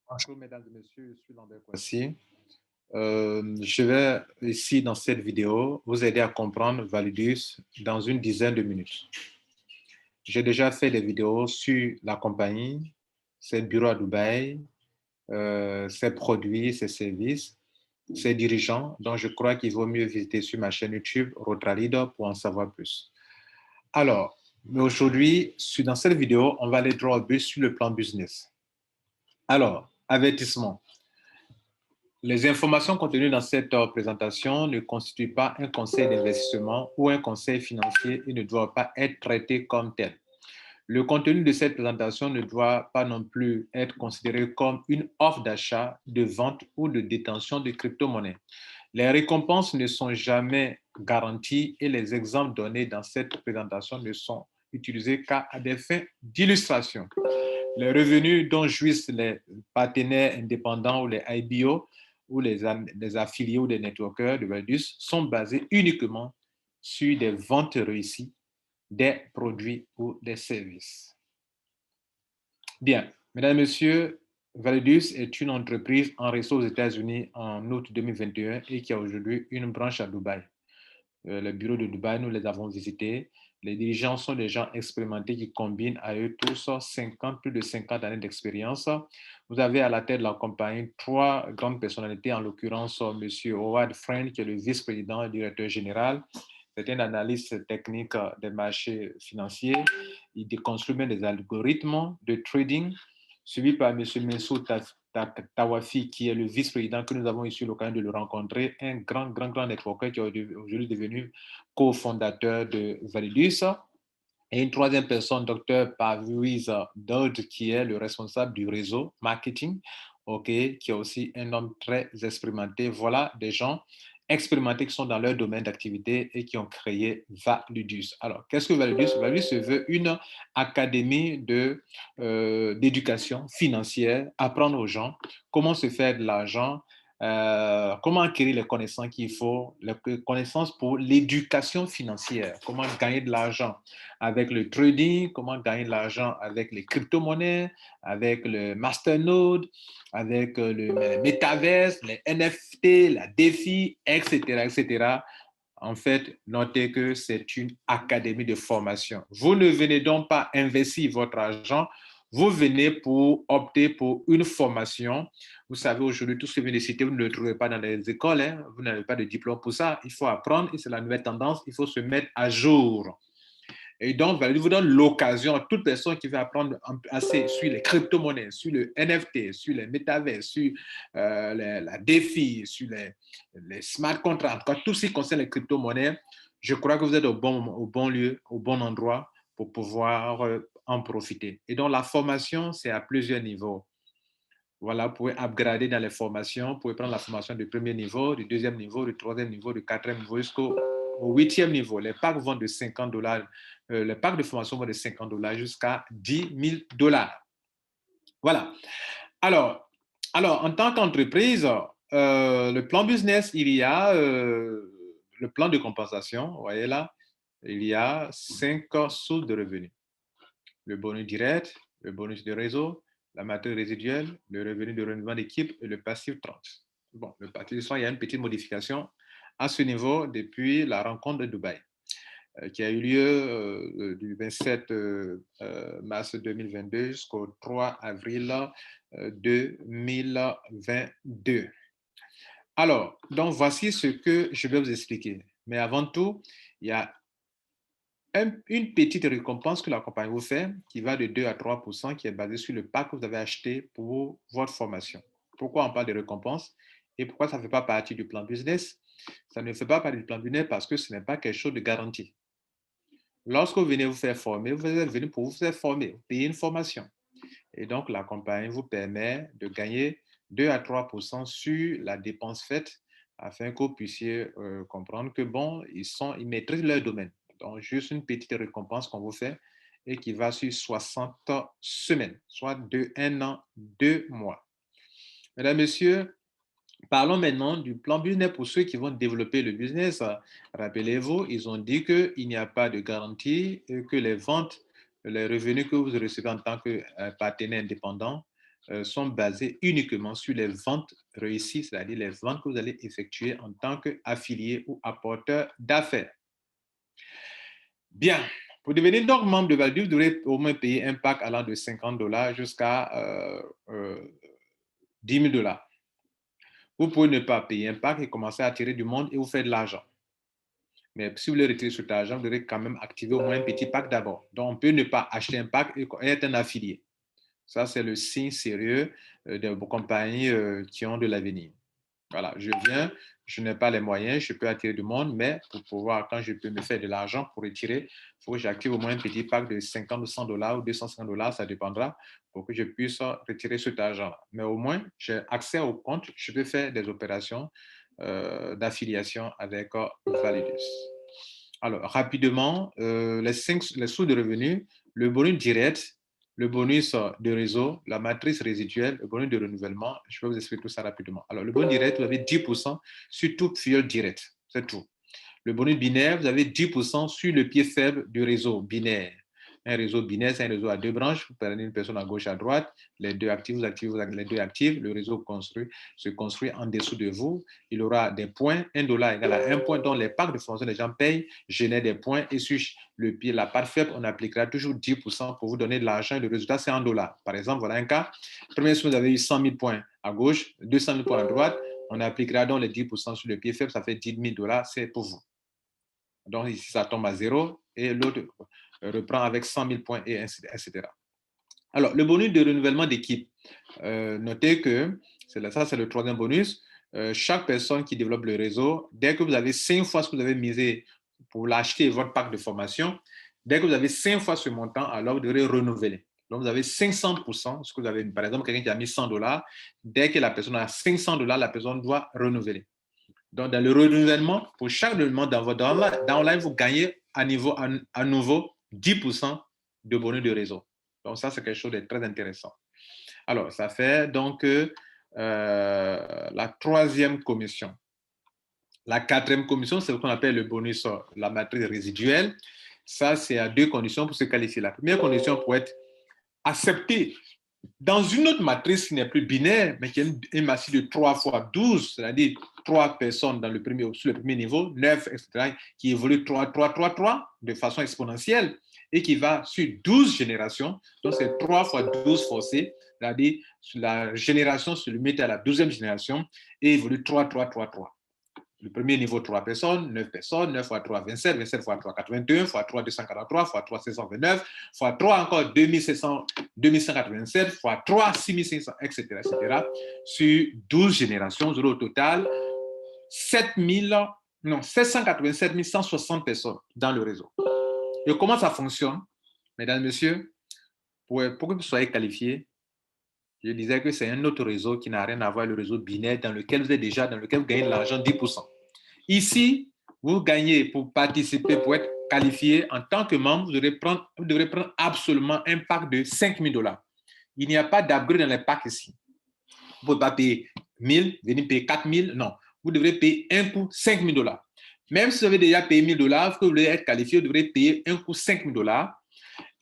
Bonjour mesdames et messieurs, je suis Lambert Kwasi. Je vais ici dans cette vidéo vous aider à comprendre Validus dans une dizaine de minutes. J'ai déjà fait des vidéos sur la compagnie, ses bureaux à Dubaï, ses produits, ses services, ses dirigeants. Donc je crois qu'il vaut mieux visiter sur ma chaîne YouTube Rotralid pour en savoir plus. Alors, mais aujourd'hui, dans cette vidéo, on va aller droit au but sur le plan business. Alors, avertissement. Les informations contenues dans cette présentation ne constituent pas un conseil d'investissement ou un conseil financier et ne doivent pas être traitées comme tel. Le contenu de cette présentation ne doit pas non plus être considéré comme une offre d'achat, de vente ou de détention de crypto-monnaies. Les récompenses ne sont jamais garanties et les exemples donnés dans cette présentation ne sont utilisés qu'à des fins d'illustration. Les revenus dont jouissent les partenaires indépendants ou les IBO ou les affiliés ou des networkers de Validus sont basés uniquement sur des ventes réussies des produits ou des services. Bien, mesdames et messieurs, Validus est une entreprise enregistrée aux États-Unis en août 2021 et qui a aujourd'hui une branche à Dubaï. Les bureaux de Dubaï, nous les avons visités. Les dirigeants sont des gens expérimentés qui combinent à eux tous plus de 50 années d'expérience. Vous avez à la tête de la compagnie trois grandes personnalités, en l'occurrence M. Howard Friend, qui est le vice-président et directeur général. C'est un analyste technique des marchés financiers. Il déconstruit même des algorithmes de trading, suivi par M. Mensou Tawafi, qui est le vice-président que nous avons ici l'occasion de le rencontrer, un grand networker qui est aujourd'hui devenu cofondateur de Validus. Et une troisième personne, Dr. Parviz Dodge, qui est le responsable du réseau marketing, qui est aussi un homme très expérimenté. Voilà des gens expérimentés qui sont dans leur domaine d'activité et qui ont créé Validus. Alors, qu'est-ce que Validus? Validus se veut une académie d'éducation financière, apprendre aux gens comment se faire de l'argent, comment acquérir les connaissances qu'il faut, les connaissances pour l'éducation financière, comment gagner de l'argent avec le trading, comment gagner de l'argent avec les crypto-monnaies, avec le masternode, avec le metaverse, les NFT, la DeFi, etc., etc. En fait, notez que c'est une académie de formation. Vous ne venez donc pas investir votre argent, vous venez pour opter pour une formation. Vous savez, aujourd'hui, tout ce que je viens de citer, vous ne le trouvez pas dans les écoles. Hein. Vous n'avez pas de diplôme pour ça. Il faut apprendre et c'est la nouvelle tendance. Il faut se mettre à jour. Et donc, je vous donne l'occasion à toute personne qui veut apprendre assez sur les crypto-monnaies, sur le NFT, sur les métavers, sur la DeFi, sur les smart contracts, tout ce qui concerne les crypto-monnaies. Je crois que vous êtes au bon lieu, au bon endroit pour pouvoir en profiter. Et donc, la formation, c'est à plusieurs niveaux. Voilà, vous pouvez upgrader dans les formations, vous pouvez prendre la formation du premier niveau, du deuxième niveau, du troisième niveau, du quatrième niveau jusqu'au huitième niveau. Les packs vont de $50, les packs de formation vont de $50 jusqu'à $10,000. Voilà. Alors, en tant qu'entreprise, le plan business, il y a le plan de compensation, vous voyez là, il y a 5 sources de revenus. Le bonus direct, le bonus de réseau, la matière résiduelle, le revenu de renouvellement d'équipe et le passif 30. Bon, le passif 30, il y a une petite modification à ce niveau depuis la rencontre de Dubaï, qui a eu lieu du 27 mars 2022 jusqu'au 3 avril 2022. Alors, donc voici ce que je vais vous expliquer. Mais avant tout, il y a une petite récompense que la compagnie vous fait, qui va de 2 à 3%, qui est basée sur le pack que vous avez acheté pour votre formation. Pourquoi on parle de récompense et pourquoi ça ne fait pas partie du plan business? Ça ne fait pas partie du plan business parce que ce n'est pas quelque chose de garanti. Lorsque vous venez vous faire former, vous êtes venu pour vous faire former, vous payez une formation. Et donc, la compagnie vous permet de gagner 2 à 3% sur la dépense faite afin que vous puissiez comprendre que, bon, ils maîtrisent leur domaine. Donc, juste une petite récompense qu'on vous fait et qui va sur 60 semaines, soit de 1 an, 2 mois. Mesdames, Messieurs, parlons maintenant du plan business pour ceux qui vont développer le business. Rappelez-vous, ils ont dit qu'il n'y a pas de garantie et que les ventes, les revenus que vous recevez en tant que partenaire indépendant sont basées uniquement sur les ventes réussies, c'est-à-dire les ventes que vous allez effectuer en tant qu'affilié ou apporteur d'affaires. Bien. Pour devenir donc membre de Validus, vous devrez au moins payer un pack allant de $50 jusqu'à $10 000. Vous pouvez ne pas payer un pack et commencer à attirer du monde et vous faire de l'argent. Mais si vous voulez retirer cet argent, vous devrez quand même activer au moins un petit pack d'abord. Donc, on peut ne pas acheter un pack et être un affilié. Ça, c'est le signe sérieux de vos compagnies qui ont de l'avenir. Voilà, je viens, je n'ai pas les moyens, je peux attirer du monde, mais pour pouvoir, quand je peux me faire de l'argent pour retirer, il faut que j'active au moins un petit pack de 50 ou $100 ou $250, ça dépendra, pour que je puisse retirer cet argent-là. Mais au moins, j'ai accès au compte, je peux faire des opérations d'affiliation avec Validus. Alors, rapidement, les sources de revenus, le bonus direct, le bonus de réseau, la matrice résiduelle, le bonus de renouvellement. Je vais vous expliquer tout ça rapidement. Alors, le bonus direct, vous avez 10% sur tout fuel direct. C'est tout. Le bonus binaire, vous avez 10% sur le pied faible du réseau binaire. Un réseau binaire, c'est un réseau à deux branches. Vous prenez une personne à gauche, à droite. Les deux actifs, vous activez les deux actifs. Le réseau se construit en dessous de vous. Il aura des points. $1 égale à 1 point. Donc, les packs de formation, les gens payent, génèrent des points. Et sur le pied, la part faible, on appliquera toujours 10% pour vous donner de l'argent. Et le résultat, c'est $1. Par exemple, voilà un cas. Premier, si vous avez eu 100 000 points à gauche, 200 000 points à droite, on appliquera donc les 10% sur le pied faible. Ça fait $10 000. C'est pour vous. Donc, ici, ça tombe à 0 et l'autre reprend avec 100 000 points, et etc. Alors, le bonus de renouvellement d'équipe. Notez que ça, c'est le troisième bonus. Chaque personne qui développe le réseau, dès que vous avez 5 fois ce que vous avez misé pour l'acheter, votre pack de formation, dès que vous avez 5 fois ce montant, alors vous devrez renouveler. Donc, vous avez 500%, ce que vous avez, par exemple, quelqu'un qui a mis $100, dès que la personne a $500, la personne doit renouveler. Donc, dans le renouvellement, pour chaque renouvellement dans votre downline, vous gagnez à nouveau 10% de bonus de réseau. Donc, ça, c'est quelque chose de très intéressant. Alors, ça fait donc la troisième commission. La quatrième commission, c'est ce qu'on appelle le bonus, la matrice résiduelle. Ça, c'est à deux conditions pour se qualifier. La première condition pour être accepté dans une autre matrice qui n'est plus binaire, mais qui est une matrice de 3 fois 12, c'est-à-dire 3 personnes sur le premier niveau, 9, etc., qui évolue 3, 3, 3, 3 de façon exponentielle et qui va sur 12 générations. Donc, c'est 3 fois 12 forcé, c'est-à-dire la génération se limite à la 12e génération et évolue 3, 3, 3, 3. Le premier niveau, 3 personnes, 9 personnes, 9 fois 3, 27, 27 fois 3, 81, fois 3, 243, fois 3, 729, fois 3 encore 2187, fois 3, 6500, etc., etc. Sur 12 générations, vous aurez au total 787 160 personnes dans le réseau. Et comment ça fonctionne, mesdames et messieurs? Pour que vous soyez qualifiés, je disais que c'est un autre réseau qui n'a rien à voir avec le réseau binaire dans lequel vous êtes déjà, dans lequel vous gagnez de l'argent 10%. Ici, vous gagnez pour participer, pour être qualifié en tant que membre, vous devrez prendre absolument un pack de $5,000. Il n'y a pas d'upgrade dans les packs ici. Vous ne pouvez pas payer 1000, venir payer 4000, non. Vous devrez payer un coup $5,000. Même si vous avez déjà payé $1000, que vous voulez être qualifié, vous devrez payer un coup $5,000.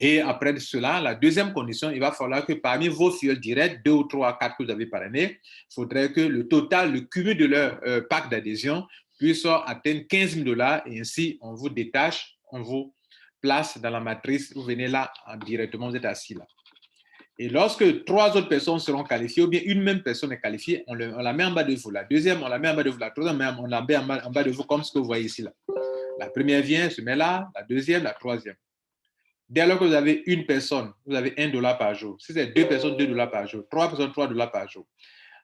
Et après cela, la deuxième condition, il va falloir que parmi vos fioles directs, 2 ou 3, 4 que vous avez parrainés, il faudrait que le total, le cumul de leur pack d'adhésion puisse atteindre $15,000 et ainsi on vous détache, on vous place dans la matrice, vous venez là directement, vous êtes assis là. Et lorsque 3 autres personnes seront qualifiées, ou bien une même personne est qualifiée, on la met en bas de vous. La deuxième, on la met en bas de vous. La troisième, on la met en bas de vous, comme ce que vous voyez ici là. La première vient, se met là, la deuxième, la troisième. Dès lors que vous avez une personne, vous avez $1 par jour. Si c'est 2 personnes, $2 par jour. 3 personnes, $3 par jour.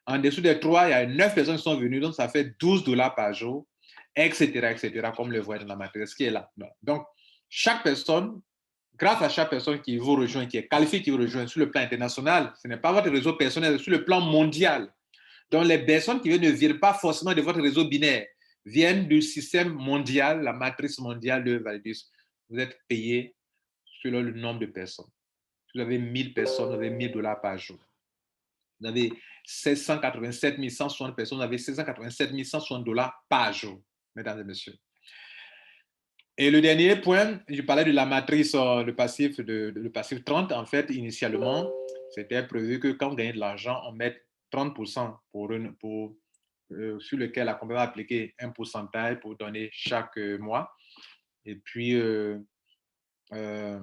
En dessous des 3, il y a 9 personnes qui sont venues, donc ça fait $12 par jour, etc., comme le voit dans la matrice qui est là. Donc, chaque personne, grâce à chaque personne qui vous rejoint, qui est qualifiée, qui vous rejoint sur le plan international, ce n'est pas votre réseau personnel, c'est sur le plan mondial. Donc, les personnes qui viennent ne viennent pas forcément de votre réseau binaire, viennent du système mondial, la matrice mondiale de Validus. Vous êtes payé selon le nombre de personnes. Si vous avez 1000 personnes, vous avez $1000 par jour. Vous avez 787 160 personnes, vous avez $787 160 par jour, mesdames et messieurs. Et le dernier point, je parlais de la matrice, le passif 30, en fait, initialement, C'était prévu que quand on gagnait de l'argent, on mette 30% sur lequel la compagnie va appliquer un pourcentage pour donner chaque mois. Et puis, les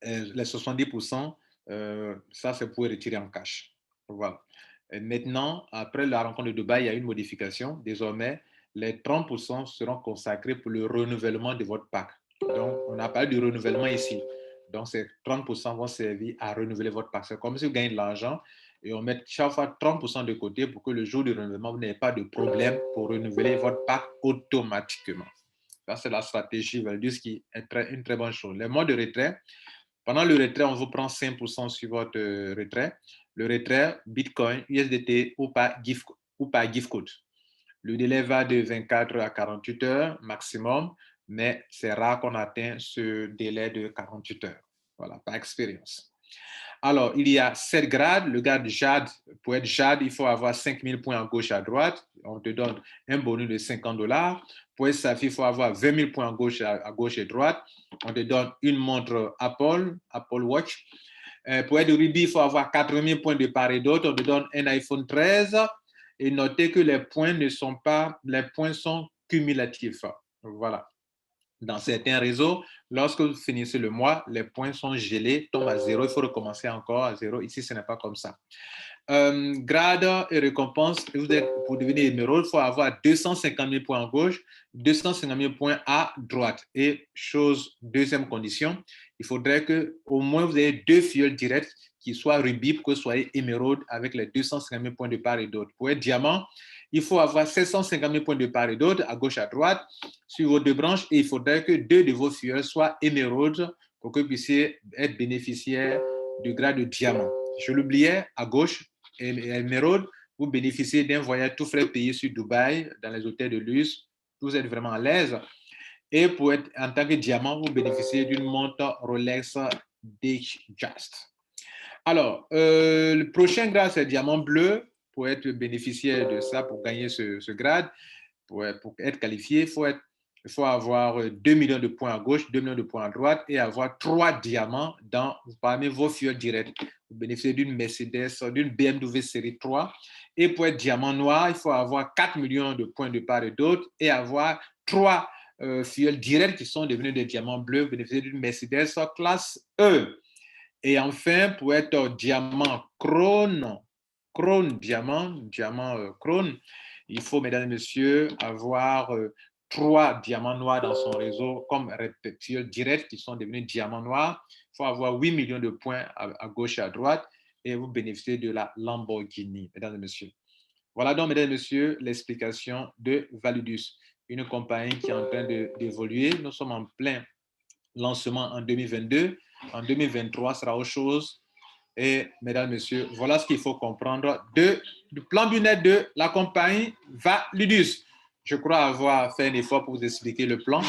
70%, ça, c'est pour retirer en cash. Voilà. Et maintenant, après la rencontre de Dubaï, il y a une modification. Désormais, les 30% seront consacrés pour le renouvellement de votre pack. Donc, on a parlé du renouvellement ici. Donc, ces 30% vont servir à renouveler votre pack. C'est comme si vous gagnez de l'argent et on met chaque fois 30% de côté pour que le jour du renouvellement, vous n'ayez pas de problème pour renouveler votre pack automatiquement. Ça, c'est la stratégie Valuedus qui est une très bonne chose. Les mois de retrait, pendant le retrait, on vous prend 5% sur votre retrait. Le retrait, Bitcoin, USDT ou par gift code. Le délai va de 24 à 48 heures maximum, mais c'est rare qu'on atteigne ce délai de 48 heures. Voilà, par expérience. Alors, il y a 7 grades. Le grade Jade, pour être Jade, il faut avoir 5000 points à gauche et à droite. On te donne un bonus de $50. Pour être Saphir, il faut avoir 20 000 points à gauche et à droite. On te donne une montre Apple Watch. Pour être Ruby, il faut avoir 80 000 points de part et d'autre. On te donne un iPhone 13. Et notez que les points sont cumulatifs. Voilà. Dans certains réseaux, lorsque vous finissez le mois, les points sont gelés, tombent à zéro, il faut recommencer encore à zéro. Ici, ce n'est pas comme ça. Grade et récompense, pour devenir émeraude, il faut avoir 250 000 points à gauche, 250 000 points à droite. Et deuxième condition, il faudrait qu'au moins vous ayez 2 fioles directes qui soient rubis pour que vous soyez émeraude avec les 250 000 points de part et d'autre. Pour être diamant, il faut avoir 750 000 points de part et d'autre, à gauche, à droite, sur vos 2 branches, et il faudrait que 2 de vos fioles soient émeraudes pour que vous puissiez être bénéficiaire du grade de diamant. Je l'oubliais, à gauche, émeraude, vous bénéficiez d'un voyage tout frais payé sur Dubaï, dans les hôtels de luxe, vous êtes vraiment à l'aise. Et pour être en tant que diamant, vous bénéficiez d'une montre Rolex Datejust. Alors, le prochain grade, c'est diamant bleu. Pour être bénéficiaire de ça, pour gagner ce grade, pour être qualifié, il faut avoir 2 millions de points à gauche, 2 millions de points à droite et avoir 3 diamants parmi vos fioles directes. Vous bénéficiez d'une Mercedes, d'une BMW série 3. Et pour être diamant noir, il faut avoir 4 millions de points de part et d'autre et avoir 3 fioles directes qui sont devenues des diamants bleus, bénéficier d'une Mercedes classe E. Et enfin, pour être diamant crône, diamant crône, il faut, mesdames et messieurs, avoir 3 diamants noirs dans son réseau comme fioles directes qui sont devenus diamants noirs. Il faut avoir 8 millions de points à gauche et à droite et vous bénéficiez de la Lamborghini, mesdames et messieurs. Voilà donc, mesdames et messieurs, l'explication de Valuedus, une compagnie qui est en train d'évoluer. Nous sommes en plein lancement en 2022. En 2023, sera autre chose. Et, mesdames, messieurs, voilà ce qu'il faut comprendre du plan du net de la compagnie Valuedus. Je crois avoir fait un effort pour vous expliquer le plan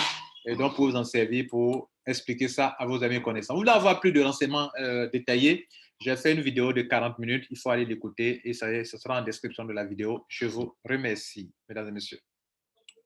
et donc pour vous en servir pour expliquer ça à vos amis connaissants. Vous voulez avoir plus de renseignements détaillés? J'ai fait une vidéo de 40 minutes. Il faut aller l'écouter et ça sera en description de la vidéo. Je vous remercie, mesdames et messieurs.